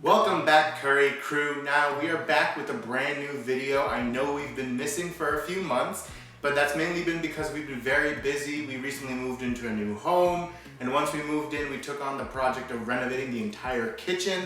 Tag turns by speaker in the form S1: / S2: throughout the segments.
S1: Welcome back, Curry Crew. Now we are back with a brand new video. I know we've been missing for a few months, but that's mainly been because we've been very busy. We recently moved into a new home, and once we moved in, we took on the project of renovating the entire kitchen.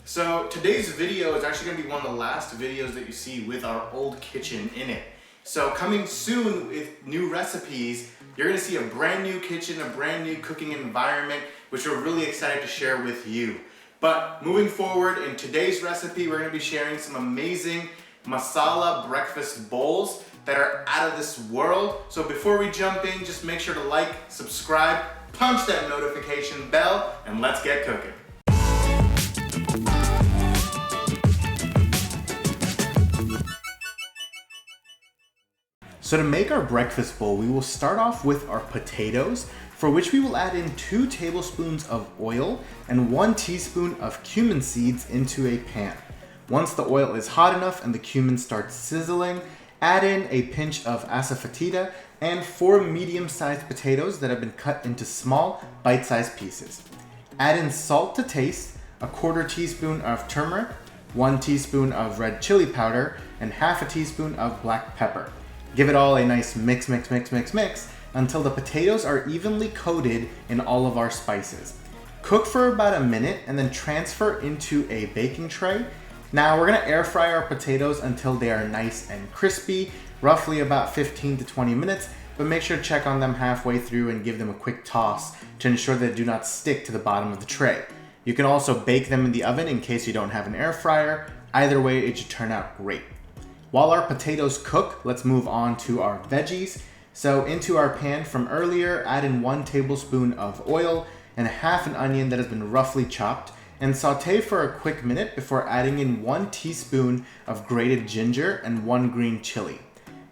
S1: So today's video is actually gonna be one of the last videos that you see with our old kitchen in it. So coming soon with new recipes, you're gonna see a brand new kitchen, a brand new cooking environment, which we're really excited to share with you. But moving forward, in today's recipe, we're gonna be sharing some amazing masala breakfast bowls that are out of this world. So before we jump in, just make sure to like, subscribe, punch that notification bell, and let's get cooking. So to make our breakfast bowl, we will start off with our potatoes, for which we will add in 2 tablespoons of oil and 1 teaspoon of cumin seeds into a pan. Once the oil is hot enough and the cumin starts sizzling, add in a pinch of asafoetida and 4 medium-sized potatoes that have been cut into small, bite-sized pieces. Add in salt to taste, a 1/4 teaspoon of turmeric, 1 teaspoon of red chili powder, and 1/2 teaspoon of black pepper. Give it all a nice mix until the potatoes are evenly coated in all of our spices. Cook for about a minute and then transfer into a baking tray. Now we're gonna air fry our potatoes until they are nice and crispy, roughly about 15 to 20 minutes, but make sure to check on them halfway through and give them a quick toss to ensure they do not stick to the bottom of the tray. You can also bake them in the oven in case you don't have an air fryer. Either way, it should turn out great. While our potatoes cook, let's move on to our veggies. So into our pan from earlier, add in 1 tablespoon of oil and 1/2 an onion that has been roughly chopped, and saute for a quick minute before adding in 1 teaspoon of grated ginger and 1 green chili.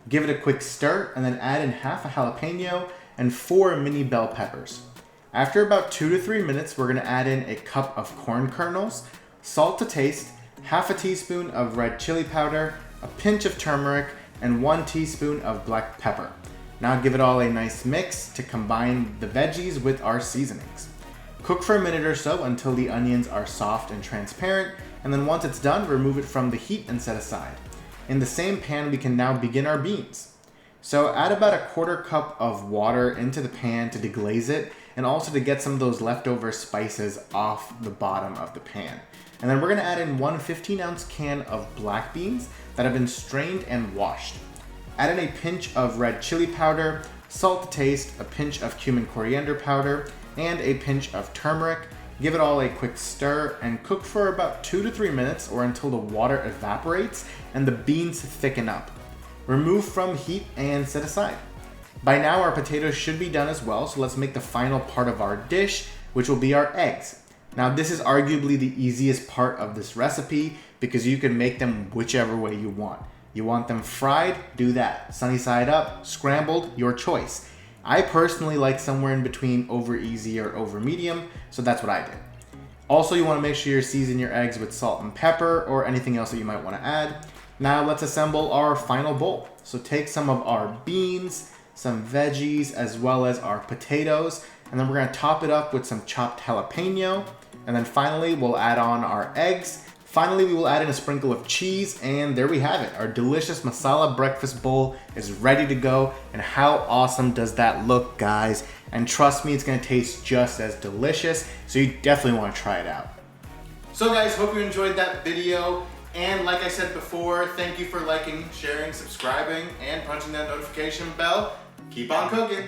S1: Give it a quick stir and then add in 1/2 a jalapeno and 4 mini bell peppers. After about 2 to 3 minutes, we're gonna add in a cup of corn kernels, salt to taste, 1/2 a teaspoon of red chili powder, a pinch of turmeric, and 1 teaspoon of black pepper. Now give it all a nice mix to combine the veggies with our seasonings. Cook for a minute or so until the onions are soft and transparent, and then once it's done, remove it from the heat and set aside. In the same pan, we can now begin our beans. So add about a 1/4 cup of water into the pan to deglaze it, and also to get some of those leftover spices off the bottom of the pan. And then we're gonna add in 1 15-ounce can of black beans that have been strained and washed. Add in a pinch of red chili powder, salt to taste, a pinch of cumin coriander powder, and a pinch of turmeric. Give it all a quick stir and cook for about 2 to 3 minutes or until the water evaporates and the beans thicken up. Remove from heat and set aside. By now our potatoes should be done as well, so let's make the final part of our dish, which will be our eggs. Now this is arguably the easiest part of this recipe because you can make them whichever way you want. You want them fried? Do that. Sunny side up, scrambled, your choice. I personally like somewhere in between over easy or over medium, so that's what I did. Also, you want to make sure you season your eggs with salt and pepper or anything else that you might want to add. Now let's assemble our final bowl. So take some of our beans, some veggies, as well as our potatoes, and then we're going to top it up with some chopped jalapeno. And then finally, we'll add on our eggs. Finally, we will add in a sprinkle of cheese, and there we have it. Our delicious masala breakfast bowl is ready to go. And how awesome does that look, guys? And trust me, it's gonna taste just as delicious, so you definitely wanna try it out. So guys, hope you enjoyed that video. And like I said before, thank you for liking, sharing, subscribing, and punching that notification bell. Keep on cooking.